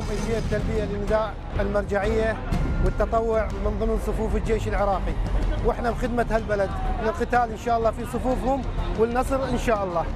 استراتيجية تلبية لنداء المرجعية والتطوع من ضمن صفوف الجيش العراقي، واحنا بخدمة هالبلد للقتال إن شاء الله في صفوفهم والنصر إن شاء الله.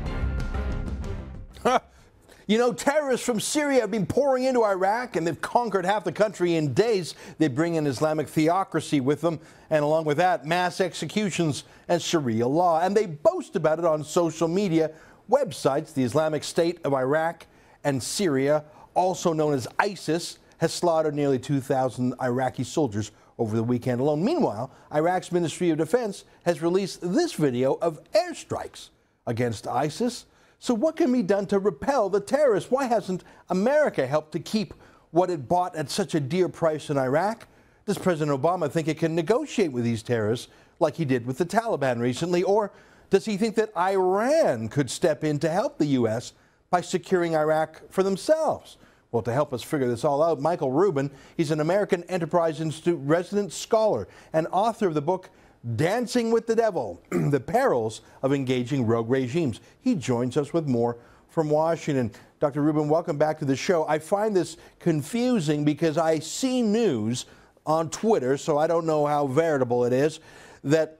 You know, terrorists from Syria have been pouring into Iraq, and they've conquered half the country in days. They bring in Islamic theocracy with them, and along with that, mass executions and Sharia law. And they boast about it on social media websites. The Islamic State of Iraq and Syria, also known as ISIS, has slaughtered nearly 2,000 Iraqi soldiers over the weekend alone. Meanwhile, Iraq's Ministry of Defense has released this video of airstrikes against ISIS. So what can be done to repel the terrorists? Why hasn't America helped to keep what it bought at such a dear price in Iraq? Does President Obama think it can negotiate with these terrorists like he did with the Taliban recently? Or does he think that Iran could step in to help the U.S. by securing Iraq for themselves? Well, to help us figure this all out, Michael Rubin, he's an American Enterprise Institute resident scholar and author of the book Dancing with the Devil, The Perils of Engaging Rogue Regimes. He joins us with more from Washington. Dr. Rubin, welcome back to the show. I find this confusing because I see news on Twitter, so I don't know how veritable it is, that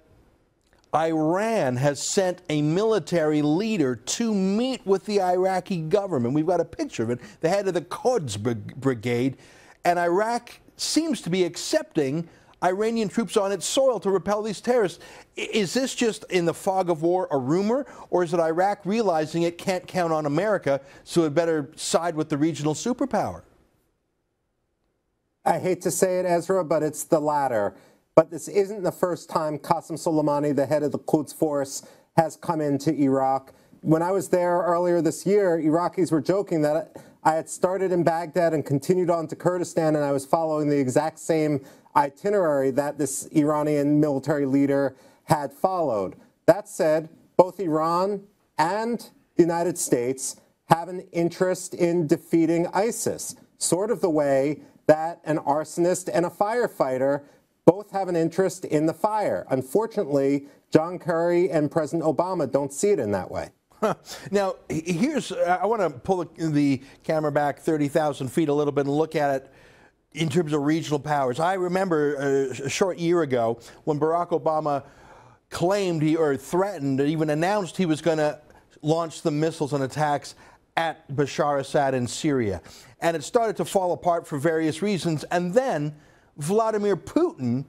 Iran has sent a military leader to meet with the Iraqi government. We've got a picture of it, the head of the Quds Brigade, and Iraq seems to be accepting Iranian troops on its soil to repel these terrorists. Is this just in the fog of war a rumor, or is it Iraq realizing it can't count on America, so it better side with the regional superpower? I hate to say it, Ezra, but it's the latter. But this isn't the first time Qasem Soleimani, the head of the Quds Force, has come into Iraq. When I was there earlier this year, Iraqis were joking that I had started in Baghdad and continued on to Kurdistan, and I was following the exact same itinerary that this Iranian military leader had followed. That said, both Iran and the United States have an interest in defeating ISIS, sort of the way that an arsonist and a firefighter both have an interest in the fire. Unfortunately, John Kerry and President Obama don't see it in that way. Now, I want to pull the camera back 30,000 feet a little bit and look at it in terms of regional powers. I remember a short year ago when Barack Obama claimed or threatened or even announced he was going to launch the missiles and attacks at Bashar Assad in Syria. And it started to fall apart for various reasons. And then Vladimir Putin,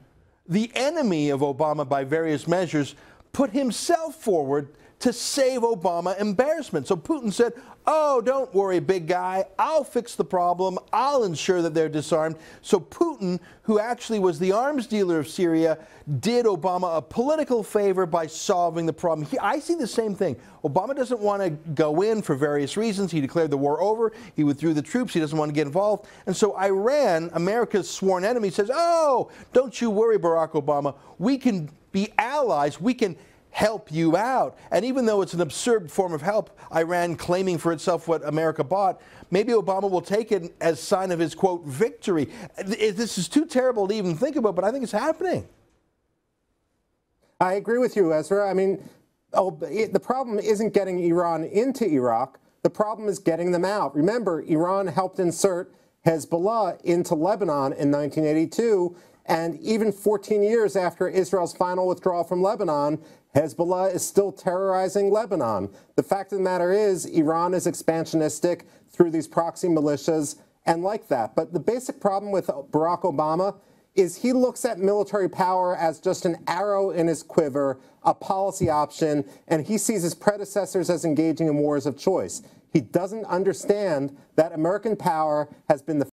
the enemy of Obama by various measures, put himself forward to save Obama embarrassment. So Putin said, oh, don't worry, big guy. I'll fix the problem. I'll ensure that they're disarmed. So Putin, who actually was the arms dealer of Syria, did Obama a political favor by solving the problem. I see the same thing. Obama doesn't want to go in for various reasons. He declared the war over. He withdrew the troops. He doesn't want to get involved. And so Iran, America's sworn enemy, says, oh, don't you worry, Barack Obama. We can be allies. We can help you out. And even though it's an absurd form of help, Iran claiming for itself what America bought, maybe Obama will take it as sign of his, quote, victory. This is too terrible to even think about, but I think it's happening. I agree with you, Ezra. I mean, the problem isn't getting Iran into Iraq. The problem is getting them out. Remember, Iran helped insert Hezbollah into Lebanon in 1982, and even 14 years after Israel's final withdrawal from Lebanon, Hezbollah is still terrorizing Lebanon. The fact of the matter is, Iran is expansionistic through these proxy militias and like that. But the basic problem with Barack Obama is he looks at military power as just an arrow in his quiver, a policy option, and he sees his predecessors as engaging in wars of choice. He doesn't understand that American power has been the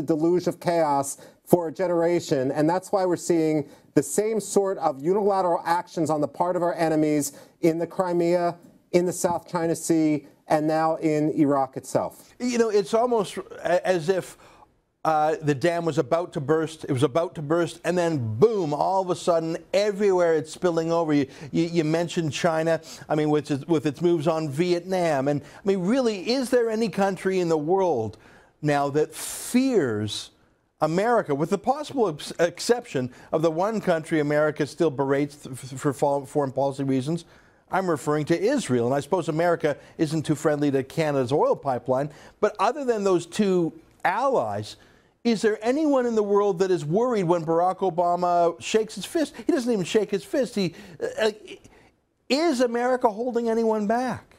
deluge of chaos for a generation, and that's why we're seeing the same sort of unilateral actions on the part of our enemies in the Crimea, in the South China Sea, and now in Iraq itself. You know, it's almost as if the dam was about to burst. It was about to burst, and then boom, all of a sudden, everywhere it's spilling over. You mentioned China, I mean, with its moves on Vietnam. And I mean, really, is there any country in the world now that fears America, with the possible exception of the one country America still berates for foreign policy reasons, I'm referring to Israel. And I suppose America isn't too friendly to Canada's oil pipeline. But other than those two allies, is there anyone in the world that is worried when Barack Obama shakes his fist? He doesn't even shake his fist. Is America holding anyone back?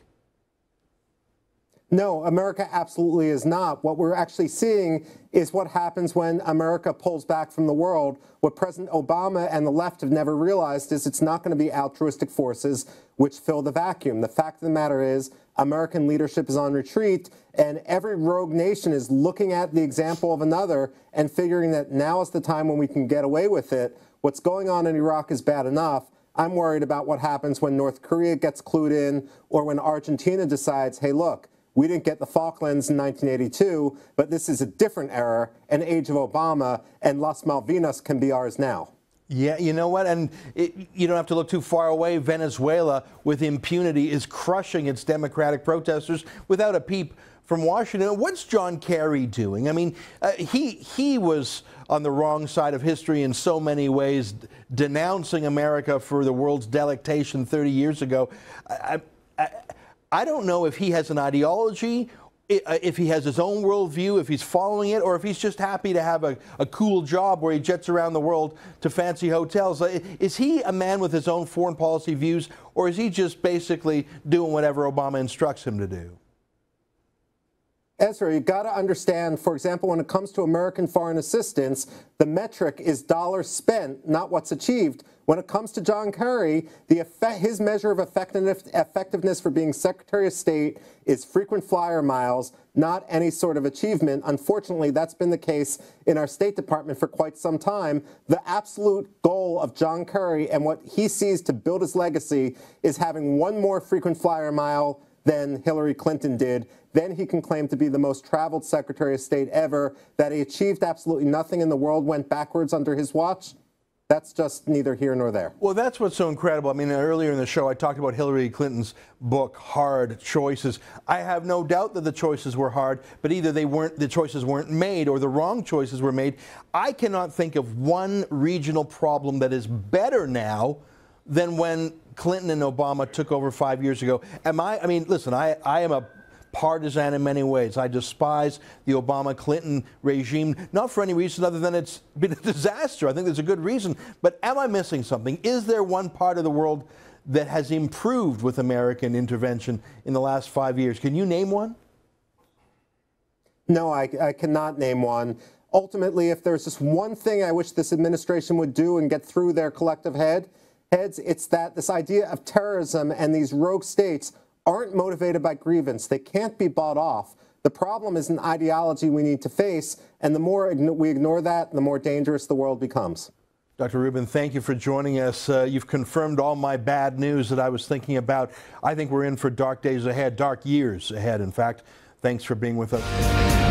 No, America absolutely is not. What we're actually seeing is what happens when America pulls back from the world. What President Obama and the left have never realized is it's not going to be altruistic forces which fill the vacuum. The fact of the matter is American leadership is on retreat, and every rogue nation is looking at the example of another and figuring that now is the time when we can get away with it. What's going on in Iraq is bad enough. I'm worried about what happens when North Korea gets clued in, or when Argentina decides, hey, look, we didn't get the Falklands in 1982, but this is a different era, an age of Obama, and Las Malvinas can be ours now. Yeah, you know what? And you don't have to look too far away. Venezuela, with impunity, is crushing its democratic protesters without a peep from Washington. What's John Kerry doing? I mean, he was on the wrong side of history in so many ways, denouncing America for the world's delectation 30 years ago. I don't know if he has an ideology, if he has his own worldview, if he's following it, or if he's just happy to have a cool job where he jets around the world to fancy hotels. Is he a man with his own foreign policy views, or is he just basically doing whatever Obama instructs him to do? Ezra, you've got to understand, for example, when it comes to American foreign assistance, the metric is dollars spent, not what's achieved. When it comes to John Kerry, his measure of effectiveness for being Secretary of State is frequent flyer miles, not any sort of achievement. Unfortunately, that's been the case in our State Department for quite some time. The absolute goal of John Kerry and what he sees to build his legacy is having one more frequent flyer mile than Hillary Clinton did. Then he can claim to be the most traveled Secretary of State ever. That he achieved absolutely nothing in the world went backwards under his watch. That's just neither here nor there. Well, that's what's so incredible. I mean, earlier in the show, I talked about Hillary Clinton's book, Hard Choices. I have no doubt that the choices were hard, but either the choices weren't made or the wrong choices were made. I cannot think of one regional problem that is better now than when Clinton and Obama took over 5 years ago. I mean, listen, I am a partisan in many ways. I despise the Obama-Clinton regime, not for any reason other than it's been a disaster. I think there's a good reason. But am I missing something? Is there one part of the world that has improved with American intervention in the last 5 years? Can you name one? No, I cannot name one. Ultimately, if there's just one thing I wish this administration would do and get through their collective heads, it's that this idea of terrorism and these rogue states aren't motivated by grievance. They can't be bought off. The problem is an ideology we need to face, and the more we ignore that, the more dangerous the world becomes. Dr. Rubin, thank you for joining us. You've confirmed all my bad news that I was thinking about. I think we're in for dark days ahead, dark years ahead, in fact. Thanks for being with us.